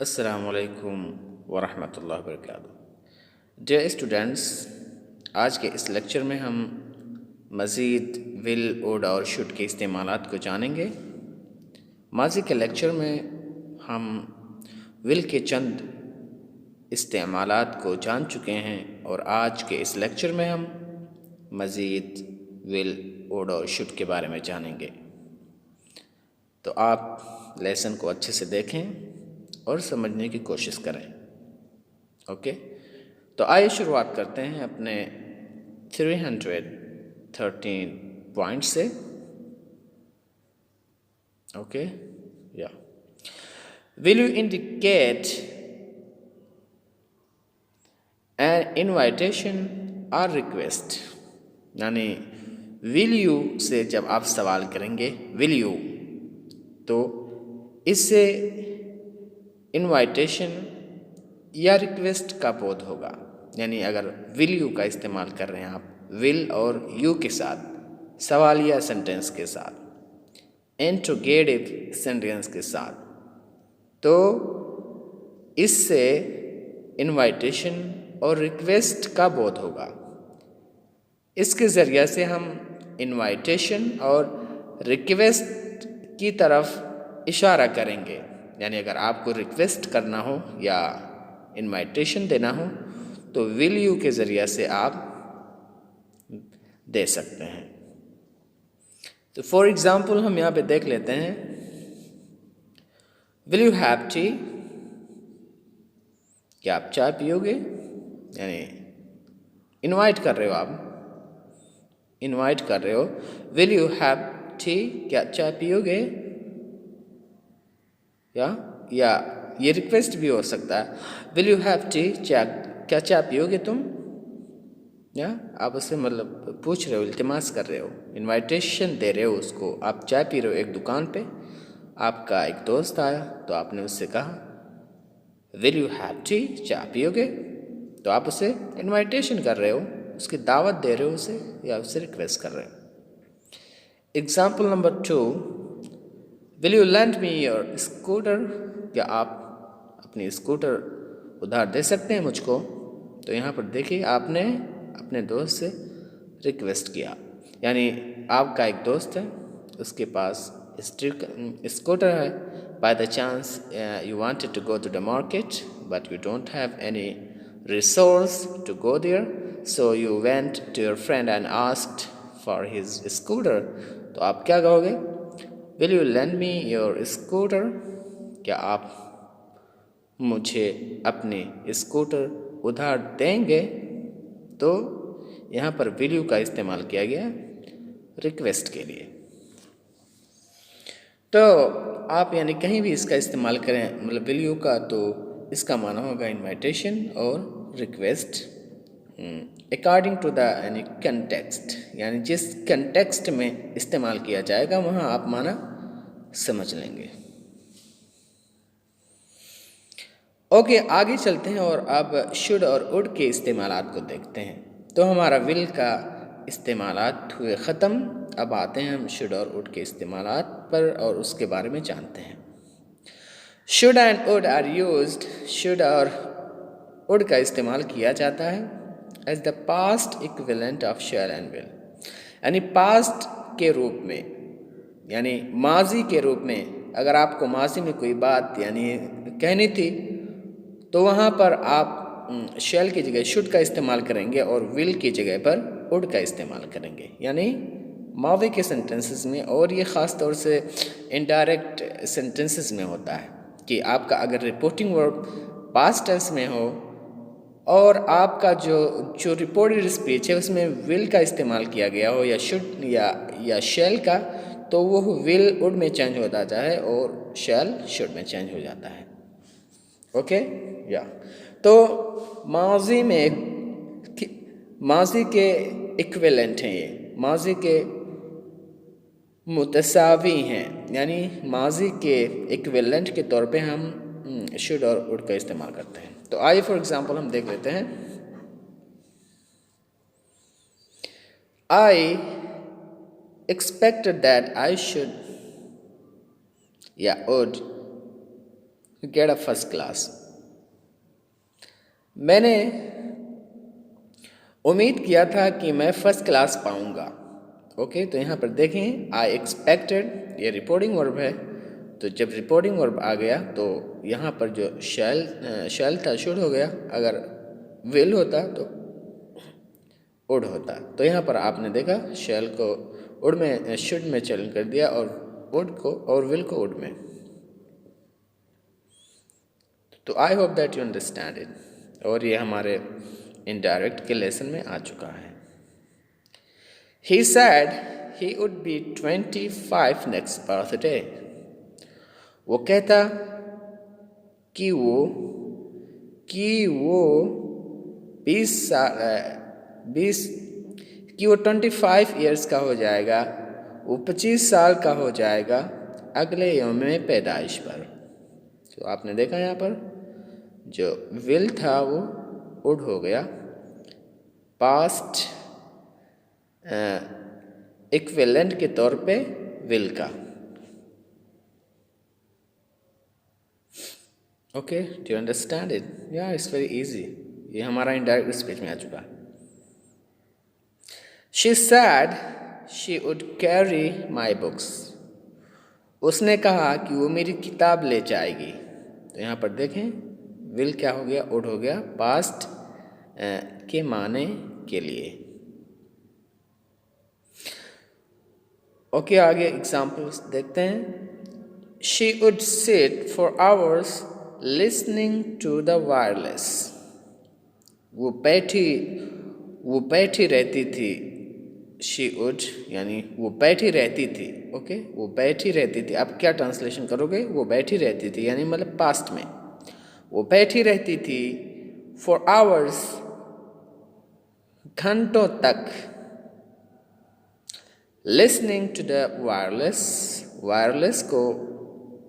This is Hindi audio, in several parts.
अस्सलामुअलैकुम वरहमतुल्लाहि वबरकातुहू। डियर स्टूडेंट्स, आज के इस लेक्चर में हम मज़ीद विल, वुड और शुड के इस्तेमालात को जानेंगे। माजी के लेक्चर में हम विल के चंद इस्तेमालात को जान चुके हैं और आज के इस लेक्चर में हम मज़ीद विल, वुड और शुड के बारे में जानेंगे। तो आप लेसन को अच्छे से देखें और समझने की कोशिश करें। ओके, तो आइए शुरुआत करते हैं अपने 313 पॉइंट से। ओके, या will you indicate N invitation और रिक्वेस्ट, यानी विल यू से जब आप सवाल करेंगे विल यू, तो इससे इनवाइटेशन या रिक्वेस्ट का बोध होगा। यानी अगर विल यू का इस्तेमाल कर रहे हैं आप विल और यू के साथ, सवालिया सेंटेंस के साथ, इंट्रोगेटिव सेंटेंस के साथ, तो इससे इनवाइटेशन और रिक्वेस्ट का बोध होगा। इसके ज़रिए से हम इनवाइटेशन और रिक्वेस्ट की तरफ इशारा करेंगे। यानी अगर आपको रिक्वेस्ट करना हो या इनवाइटेशन देना हो तो विल यू के ज़रिए से आप दे सकते हैं। तो फॉर एग्ज़ाम्पल हम यहाँ पे देख लेते हैं, विल यू हैव टी, क्या आप चाय पियोगे? यानी इनवाइट कर रहे हो, आप इनवाइट कर रहे हो, विल यू हैव टी, क्या चाय पियोगे? या ये रिक्वेस्ट भी हो सकता है, विल यू हैव टी, क्या चाय पियोगे तुम? या आप उससे मतलब पूछ रहे हो, इल्तिमास कर रहे हो, इनवाइटेशन दे रहे हो उसको। आप चाय पी रहे हो एक दुकान पे, आपका एक दोस्त आया तो आपने उससे कहा विल यू हैव टी, चाय पियोगे? तो आप उसे इनवाइटेशन कर रहे हो, उसकी दावत दे रहे हो उसे, या उससे रिक्वेस्ट कर रहे हो। Example number 2, will you lend me your scooter, क्या आप अपनी स्कूटर उधार दे सकते हैं मुझको? तो यहाँ पर देखिए, आपने अपने दोस्त से रिक्वेस्ट किया। यानी आपका एक दोस्त है, उसके पास स्कूटर है, by the chance you wanted to go to the market but you don't have any resource to go there, so you went to your friend and asked for his scooter. तो आप क्या कहोगे? Will you lend me your scooter, क्या आप मुझे अपने स्कूटर उधार देंगे? तो यहाँ पर विल यू का इस्तेमाल किया गया रिक्वेस्ट के लिए। तो आप यानी कहीं भी इसका इस्तेमाल करें, मतलब विल यू का, तो इसका माना होगा इनवाइटेशन और रिक्वेस्ट अकॉर्डिंग टू द यानी कंटेक्स्ट, यानी जिस कंटेक्स्ट में इस्तेमाल किया जाएगा वहाँ आप माना समझ लेंगे। ओके, आगे चलते हैं और अब शुड और वुड के इस्तेमालात को देखते हैं। तो हमारा विल का इस्तेमालात हुए ख़त्म, अब आते हैं हम शुड और वुड के इस्तेमालात पर और उसके बारे में जानते हैं। Should and would are used, should और वुड का इस्तेमाल किया जाता है as the past equivalent of shall and will, यानी पास्ट के रूप में, यानी माजी के रूप में। अगर आपको माजी में कोई बात यानी कहनी थी तो वहाँ पर आप शैल की जगह शुड का इस्तेमाल करेंगे और विल की जगह पर वुड का इस्तेमाल करेंगे, यानी मावी के सेंटेंसेस में। और ये ख़ास तौर से इनडायरेक्ट सेंटेंसेस में होता है कि आपका अगर रिपोर्टिंग वर्ब पास्ट टेंस में हो और आपका जो रिपोर्टेड स्पीच है उसमें विल का इस्तेमाल किया गया हो या शुड या शैल का, तो वो विल वुड में चेंज हो जाता है और शैल शुड में चेंज हो जाता है। ओके, या तो माजी के इक्विवेलेंट हैं, ये माजी के मुतसावी हैं, यानी माजी के इक्विवेलेंट के तौर पे हम शुड और वुड का इस्तेमाल करते हैं। तो आइए फॉर एग्जांपल हम देख लेते हैं। I expected that I should या would get a first class. मैंने उम्मीद किया था कि मैं फर्स्ट क्लास पाऊंगा। ओके, तो यहाँ पर देखें आई एक्सपेक्टेड, ये रिपोर्टिंग वर्ब है। तो जब रिपोर्टिंग वर्ब आ गया तो यहाँ पर जो शैल था शुड हो गया, अगर विल होता तो उड होता। तो यहाँ पर आपने देखा शैल को उड में शुड में चलन कर दिया और उड को और विल को उड में। तो I hope that you understand it. और ये हमारे इनडायरेक्ट के लेसन में आ चुका है। He said he would be 25 next birthday. वो कहता कि वो 25 ईयर्स का हो जाएगा, वो 25 साल का हो जाएगा अगले यौम में पैदाइश पर। तो आपने देखा यहाँ पर जो विल था वो उड हो गया, पास्ट इक्विवेलेंट के तौर पे विल का। Okay, do you understand it? या इट्स वेरी इजी। ये हमारा इनडायरेक्ट स्पीच में आ चुका। She said she would carry my books. उसने कहा कि वो मेरी किताब ले जाएगी। तो यहाँ पर देखें विल क्या हो गया, उड हो गया, पास्ट के माने के लिए। ओके, आगे एग्जाम्पल्स देखते हैं। She would sit for hours listening to the wireless. वो बैठी रहती थी। शी वुड यानी वो बैठी रहती थी। ओके, वो बैठी रहती थी। आप क्या ट्रांसलेशन करोगे? वो बैठी रहती थी यानी मतलब पास्ट में वो बैठी रहती थी फॉर आवर्स, घंटों तक, लिसनिंग टू द वायरलेस को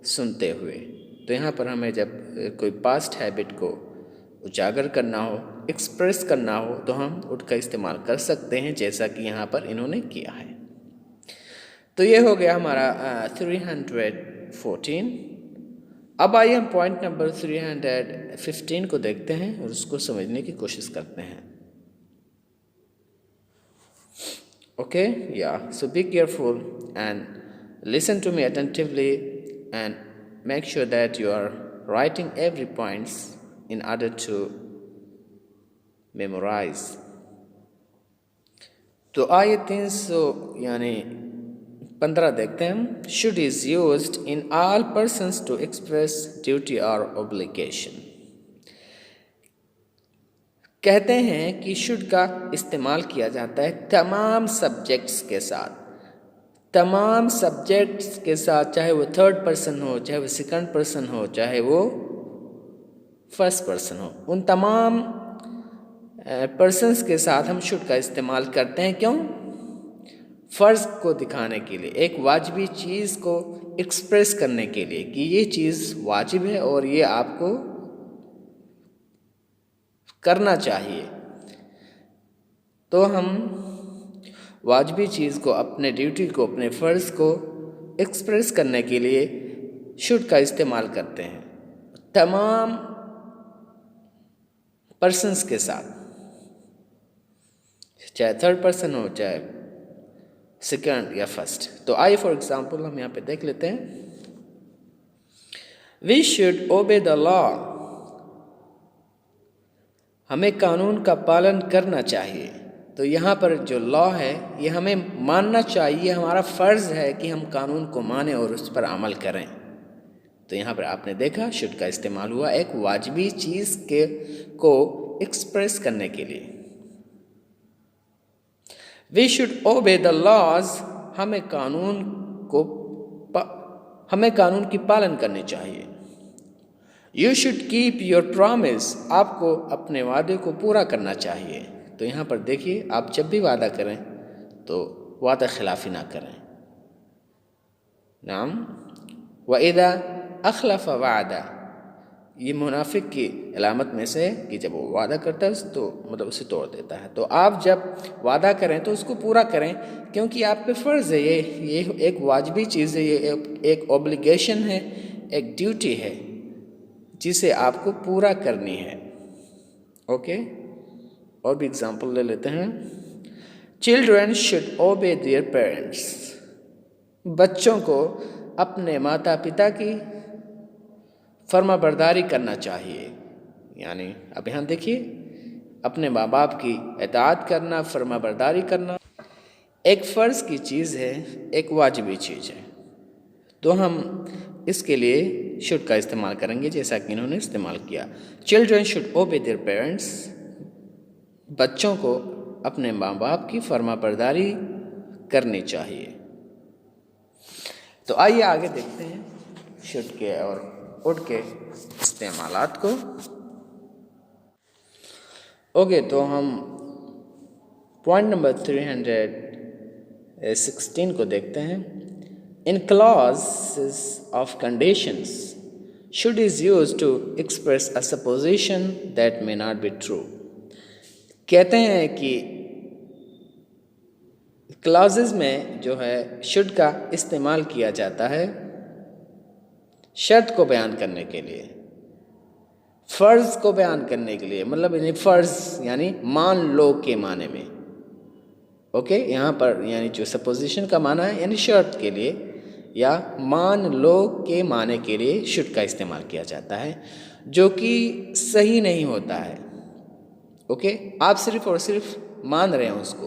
सुनते हुए। तो यहाँ पर हमें जब कोई पास्ट हैबिट को उजागर करना हो, एक्सप्रेस करना हो, तो हम वुड का इस्तेमाल कर सकते हैं, जैसा कि यहाँ पर इन्होंने किया है। तो ये हो गया हमारा 314। अब आइए हम पॉइंट नंबर 315 को देखते हैं और उसको समझने की कोशिश करते हैं। Okay, yeah, so be careful and listen to me attentively and make sure that you are writing every points in order to memorize. तो आइए 315 देखते हैं हम। Should is used in all persons to express duty or obligation. कहते हैं कि शुड का इस्तेमाल किया जाता है तमाम सब्जेक्ट्स के साथ, चाहे वो थर्ड पर्सन हो, चाहे वो सेकंड पर्सन हो, चाहे वो फर्स्ट पर्सन हो। उन तमाम पर्सन्स के साथ हम शुड का इस्तेमाल करते हैं। क्यों? फ़र्ज़ को दिखाने के लिए, एक वाजिबी चीज़ को एक्सप्रेस करने के लिए कि ये चीज़ वाजिब है और ये आपको करना चाहिए। तो हम वाजिबी चीज़ को, अपने ड्यूटी को, अपने फ़र्ज़ को एक्सप्रेस करने के लिए शुड का इस्तेमाल करते हैं तमाम पर्सन्स के साथ, चाहे थर्ड पर्सन हो, चाहे सेकंड या फर्स्ट। तो आइए फॉर एग्जांपल हम यहाँ पे देख लेते हैं। We should obey the law. हमें कानून का पालन करना चाहिए। तो यहाँ पर जो लॉ है ये हमें मानना चाहिए, हमारा फ़र्ज़ है कि हम कानून को मानें और उस पर अमल करें। तो यहाँ पर आपने देखा शुड का इस्तेमाल हुआ एक वाजिबी चीज़ को एक्सप्रेस करने के लिए। We should obey the laws. हमें कानून की पालन करनी चाहिए। You should keep your promise. आपको अपने वादे को पूरा करना चाहिए। तो यहाँ पर देखिए, आप जब भी वादा करें तो वादा खिलाफ़ी ना करें। नाम व इदा अखलफ़ वादा, ये मुनाफिक की अलामत में से है कि जब वो वादा करता है तो मतलब उसे तोड़ देता है। तो आप जब वादा करें तो उसको पूरा करें, क्योंकि आप पे फ़र्ज़ है, ये एक वाजिबी चीज़ है, ये एक ऑब्लिगेशन है, एक ड्यूटी है। जिसे आपको पूरा करनी है। ओके, और भी एग्जाम्पल ले लेते हैं। चिल्ड्रन शुड ओबे देयर पेरेंट्स। बच्चों को अपने माता पिता की फर्माबरदारी करना चाहिए। यानी अब यहाँ देखिए, अपने माँ बाप की इताअत करना, फर्माबरदारी करना एक फ़र्ज़ की चीज़ है, एक वाजिबी चीज़ है। तो हम इसके लिए शुड का इस्तेमाल करेंगे जैसा कि इन्होंने इस्तेमाल किया। चिल्ड्रन शुड ओबे देयर पेरेंट्स। बच्चों को अपने माँ बाप की फर्माबरदारी करनी चाहिए। तो आइए आगे देखते हैं शुड के और वुड के इस्तेमालात को। ओके, तो हम पॉइंट नंबर 316 को देखते हैं। इन clauses of conditions, should is used to express a supposition that may not be true. कहते हैं कि clauses में जो है should का इस्तेमाल किया जाता है शर्त को बयान करने के लिए, फ़र्ज़ को बयान करने के लिए, मतलब यानी फ़र्ज़ यानी मान लो के माने में। ओके, यहाँ पर यानी जो सपोजिशन का माना है यानी शर्त के लिए या मान लो के माने के लिए शुड का इस्तेमाल किया जाता है, जो कि सही नहीं होता है। ओके, आप सिर्फ और सिर्फ मान रहे हैं उसको।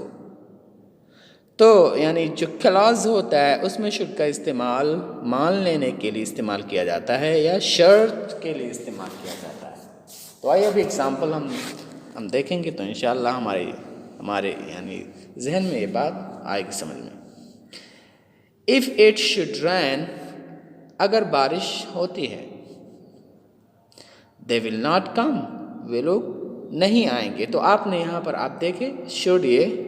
तो यानी जो क्लॉज होता है उसमें शुड का इस्तेमाल मान लेने के लिए इस्तेमाल किया जाता है या शर्त के लिए इस्तेमाल किया जाता है। तो आइए अभी एग्जांपल हम देखेंगे तो इंशाअल्लाह हमारे यानी जहन में ये बात आएगी समझ में। इफ़ इट शुड रैन, अगर बारिश होती है, दे विल नॉट कम, वे लोग नहीं आएंगे। तो आपने यहाँ पर आप देखें शुड ये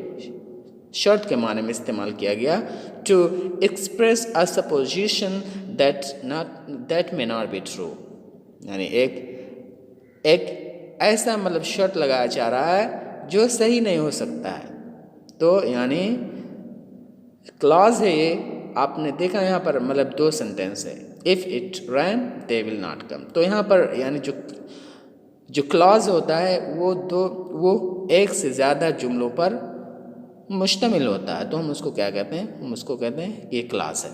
शर्त के माने में इस्तेमाल किया गया, to express a supposition that may not be true. यानी एक ऐसा मतलब शर्त लगाया जा रहा है जो सही नहीं हो सकता है। तो यानी क्लॉज है ये, आपने देखा यहाँ पर मतलब दो सेंटेंस है, if it rain they will not come. तो यहाँ पर यानी जो क्लॉज होता है वो एक से ज़्यादा जुमलों पर मुश्तमिल होता है। तो हम उसको क्या कहते हैं, हम उसको कहते हैं ये क्लॉज है।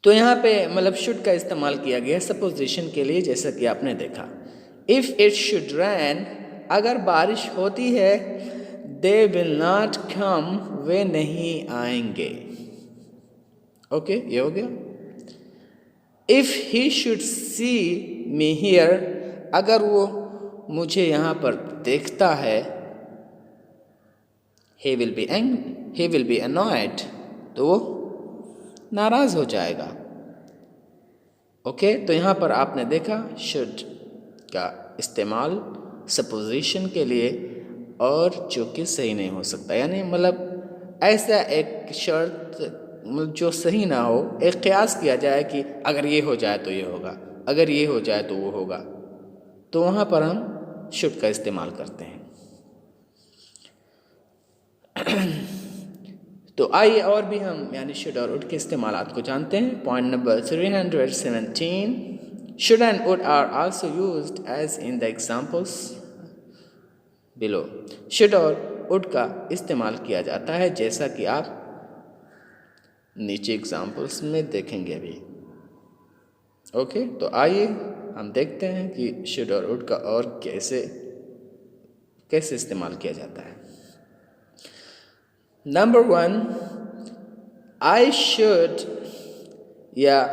तो यहाँ पे मतलब शुड का इस्तेमाल किया गया सपोजिशन के लिए, जैसा कि आपने देखा। इफ़ इट शुड रैन, अगर बारिश होती है, दे विल नॉट कम, वे नहीं आएंगे। ओके, ये हो गया। If he should see me here, अगर वो मुझे यहाँ पर देखता है, he will be annoyed, तो वो नाराज़ हो जाएगा। ओके, तो यहाँ पर आपने देखा शुड का इस्तेमाल सपोजिशन के लिए और जो कि सही नहीं हो सकता। यानी मतलब ऐसा एक शर्त जो सही ना हो, एक क़यास किया जाए कि अगर ये हो जाए तो ये होगा, अगर ये हो जाए तो वो होगा, तो वहाँ पर हम शुड का इस्तेमाल करते हैं। तो आइए और भी हम यानी शुड और वुड के इस्तेमालात को जानते हैं। Point number 317, should and would are also used as in the examples below. Should और वुड का इस्तेमाल किया जाता है जैसा कि आप नीचे एग्जाम्पल्स में देखेंगे अभी। ओके, तो आइए हम देखते हैं कि शुड और वुड का और कैसे इस्तेमाल किया जाता है। नंबर 1, आई शुड या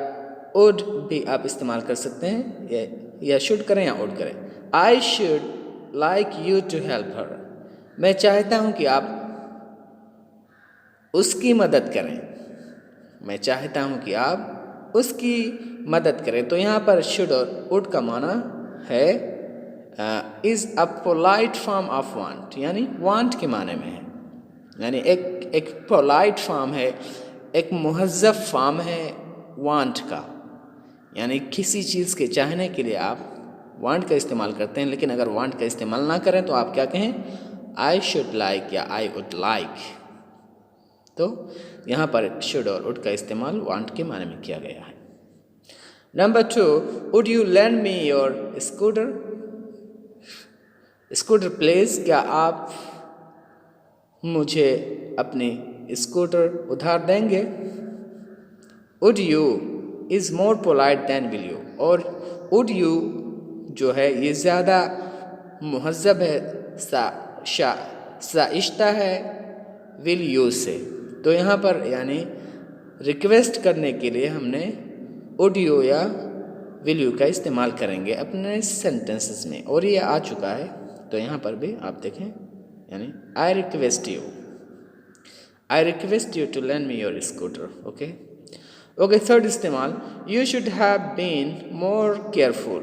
वुड भी आप इस्तेमाल कर सकते हैं, या शुड करें या वुड करें। I should like you to help her, मैं चाहता हूँ कि आप उसकी मदद करें, मैं चाहता हूँ कि आप उसकी मदद करें। तो यहाँ पर शुड और वुड का माना है is a polite form of want, यानी वांट के माने में है। यानी एक पोलाइट फॉर्म है, एक मुहज़्ज़ब फॉर्म है वांट का। यानी किसी चीज़ के चाहने के लिए आप वांट का इस्तेमाल करते हैं, लेकिन अगर वांट का इस्तेमाल ना करें तो आप क्या कहें, आई शुड लाइक या आई वुड लाइक। तो यहाँ पर शुड और वुड का इस्तेमाल वांट के माने में किया गया है। Number 2, would you lend me your scooter? Scooter please, क्या आप मुझे अपनी स्कूटर उधार देंगे? Would you is more polite than will you, और would you जो है ये ज़्यादा मुहज़्ज़ब है, साइश्ता है will you से। तो यहाँ पर यानी रिक्वेस्ट करने के लिए हमने would you या will you का इस्तेमाल करेंगे अपने सेंटेंसेस में, और ये आ चुका है। तो यहाँ पर भी आप देखें, यानी I request you to lend me your scooter. Okay, third इस्तेमाल, you should have been more careful।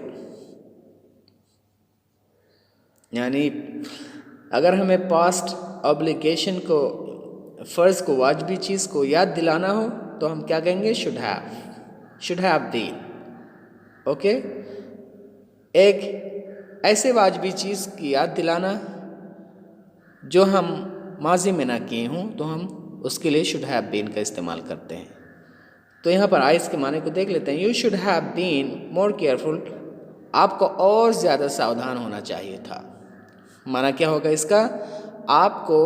यानी अगर हमें पास्ट ऑब्लिगेशन को, फ़र्ज़ को, वाजिबी चीज़ को याद दिलाना हो तो हम क्या कहेंगे? Should have been. ओके, एक ऐसे वाजिबी चीज़ की याद दिलाना जो हम माजी में ना किए हों तो हम उसके लिए शुड हैव बीन का इस्तेमाल करते हैं। तो यहाँ पर आइस के माने को देख लेते हैं। You should have been more careful, आपको और ज़्यादा सावधान होना चाहिए था। माना क्या होगा इसका? आपको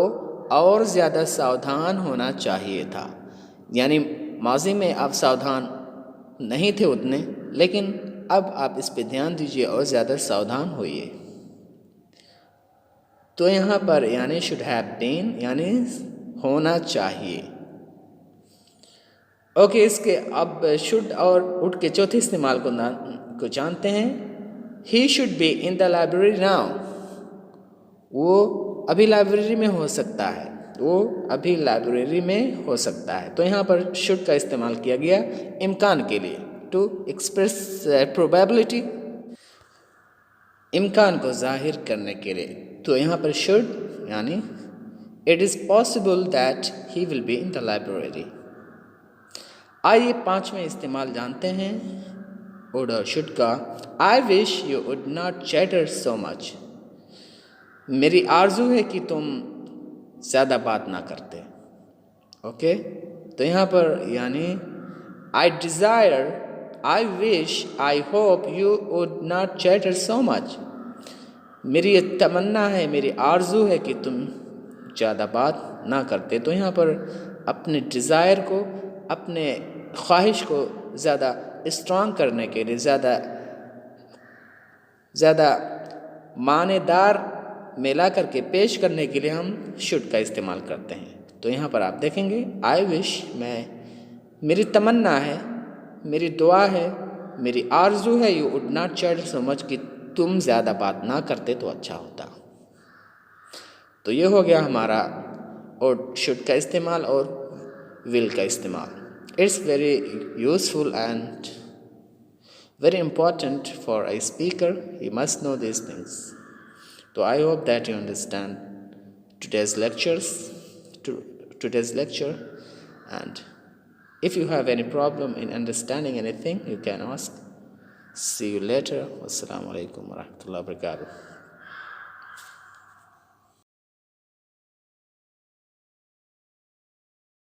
और ज़्यादा सावधान होना चाहिए था। यानी माजी में आप सावधान नहीं थे उतने, लेकिन अब आप इस पे ध्यान दीजिए और ज़्यादा सावधान होइए। तो यहाँ पर यानी शुड हैव बीन यानी होना चाहिए। ओके, इसके अब शुड और वुड के चौथे इस्तेमाल को जानते हैं। He should be in the library now, वो अभी लाइब्रेरी में हो सकता है, वो अभी लाइब्रेरी में हो सकता है। तो यहाँ पर शुड का इस्तेमाल किया गया इम्कान के लिए, टू एक्सप्रेस प्रोबेबिलिटी, इम्कान को जाहिर करने के लिए। तो यहाँ पर शुड यानी it is possible that he will be in the library. आइए पांचवें इस्तेमाल जानते हैं वुड और शुड का। I wish you would not chatter so much, मेरी आरजू है कि तुम ज़्यादा बात ना करते। ओके, तो यहाँ पर यानी I desire, I wish, I hope you would not chatter so much, मेरी ये तमन्ना है, मेरी आरजू है कि तुम ज़्यादा बात ना करते। तो यहाँ पर अपने डिज़ायर को, अपने ख्वाहिश को ज़्यादा स्ट्रॉन्ग करने के लिए, ज़्यादा मानेदार में ला करके पेश करने के लिए हम शुड का इस्तेमाल करते हैं। तो यहाँ पर आप देखेंगे आई विश, मेरी तमन्ना है, मेरी दुआ है, मेरी आरजू है, you would not chatter so much, कि तुम ज़्यादा बात ना करते तो अच्छा होता। तो ये हो गया हमारा और शुड का इस्तेमाल और विल का इस्तेमाल। It's very useful and very important for a speaker. He must know these things. So I hope that you understand today's lecture. And if you have any problem in understanding anything, you can ask. See you later. Wassalamu alaikum warahmatullahi wabarakatuh.